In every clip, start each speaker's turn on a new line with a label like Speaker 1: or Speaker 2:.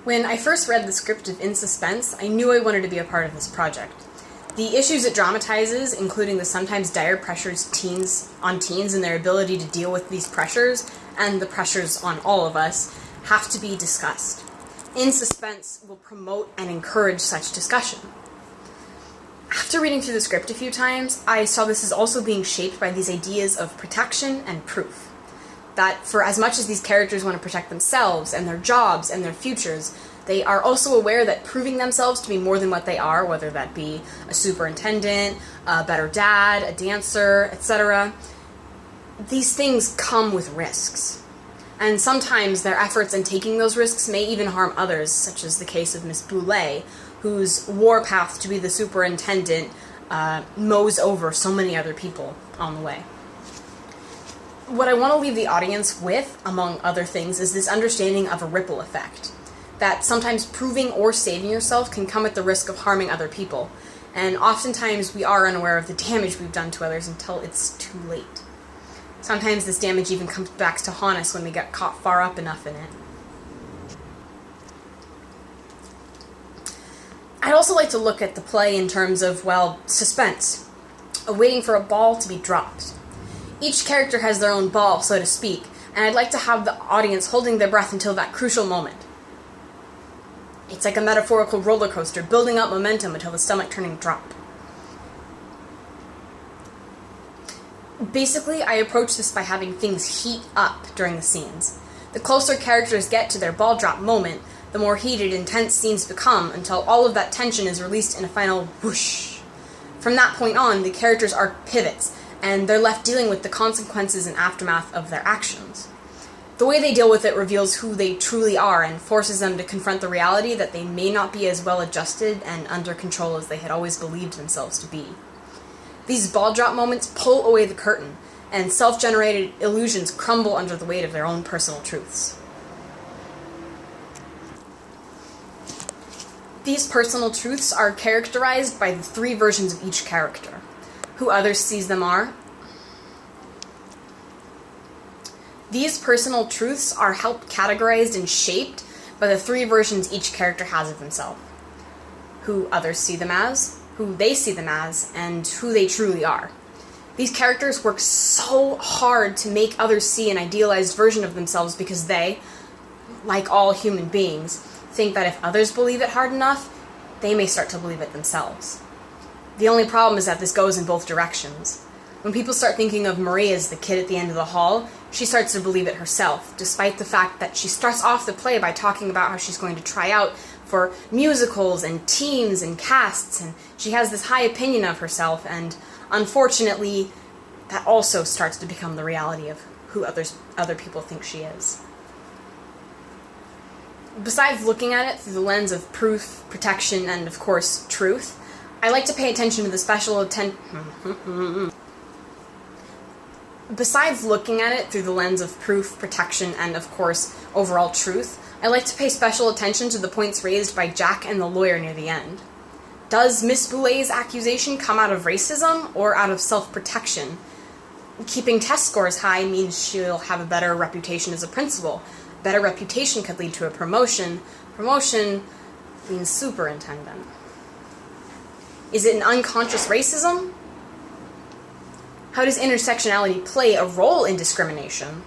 Speaker 1: When I first read the script of In Suspense, I knew I wanted to be a part of this project. The issues it dramatizes, including the sometimes dire pressures on teens and their ability to deal with these pressures, and the pressures on all of us, have to be discussed. In Suspense will promote and encourage such discussion. After reading through the script a few times, I saw this as also being shaped by these ideas of protection and proof. That for as much as these characters want to protect themselves and their jobs and their futures, they are also aware that proving themselves to be more than what they are, whether that be a superintendent, a better dad, a dancer, etc., these things come with risks. And sometimes their efforts in taking those risks may even harm others, such as the case of Miss Boulay, whose warpath to be the superintendent mows over so many other people on the way. What I want to leave the audience with, among other things, is this understanding of a ripple effect. That sometimes proving or saving yourself can come at the risk of harming other people. And oftentimes we are unaware of the damage we've done to others until it's too late. Sometimes this damage even comes back to haunt us when we get caught far up enough in it. I'd also like to look at the play in terms of, well, suspense. Waiting for a ball to be dropped. Each character has their own ball, so to speak, and I'd like to have the audience holding their breath until that crucial moment. It's like a metaphorical roller coaster, building up momentum until the stomach-turning drop. Basically, I approach this by having things heat up during the scenes. The closer characters get to their ball drop moment, the more heated, intense scenes become until all of that tension is released in a final whoosh. From that point on, the characters' arc pivots, and they're left dealing with the consequences and aftermath of their actions. The way they deal with it reveals who they truly are and forces them to confront the reality that they may not be as well adjusted and under control as they had always believed themselves to be. These ball drop moments pull away the curtain, and self-generated illusions crumble under the weight of their own personal truths. These personal truths are characterized by the three versions of each character. Who others sees them are. These personal truths are helped categorized and shaped by the three versions each character has of themselves. Who others see them as, who they see them as, and who they truly are. These characters work so hard to make others see an idealized version of themselves because they, like all human beings, think that if others believe it hard enough, they may start to believe it themselves. The only problem is that this goes in both directions. When people start thinking of Marie as the kid at the end of the hall, she starts to believe it herself, despite the fact that she starts off the play by talking about how she's going to try out for musicals and teams and casts, and she has this high opinion of herself, and unfortunately, that also starts to become the reality of who other people think she is. Besides looking at it through the lens of proof, protection, and of course, truth, I like to pay attention to the Besides looking at it through the lens of proof, protection, and of course, overall truth, I like to pay special attention to the points raised by Jack and the lawyer near the end. Does Miss Boulay's accusation come out of racism or out of self-protection? Keeping test scores high means she'll have a better reputation as a principal. Better reputation could lead to a promotion. Promotion means superintendent. Is it an unconscious racism? How does intersectionality play a role in discrimination?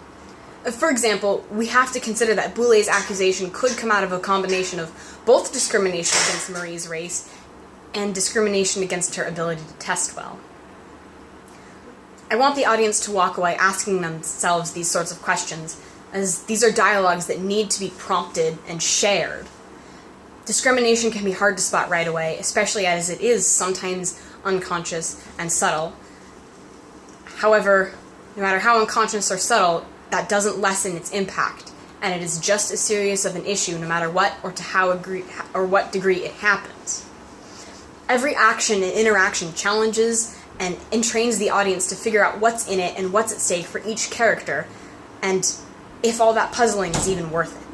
Speaker 1: For example, we have to consider that Boulay's accusation could come out of a combination of both discrimination against Marie's race and discrimination against her ability to test well. I want the audience to walk away asking themselves these sorts of questions, as these are dialogues that need to be prompted and shared. Discrimination can be hard to spot right away, especially as it is sometimes unconscious and subtle. However, no matter how unconscious or subtle, that doesn't lessen its impact, and it is just as serious of an issue no matter what or what degree it happens. Every action and interaction challenges and entrains the audience to figure out what's in it and what's at stake for each character, and if all that puzzling is even worth it.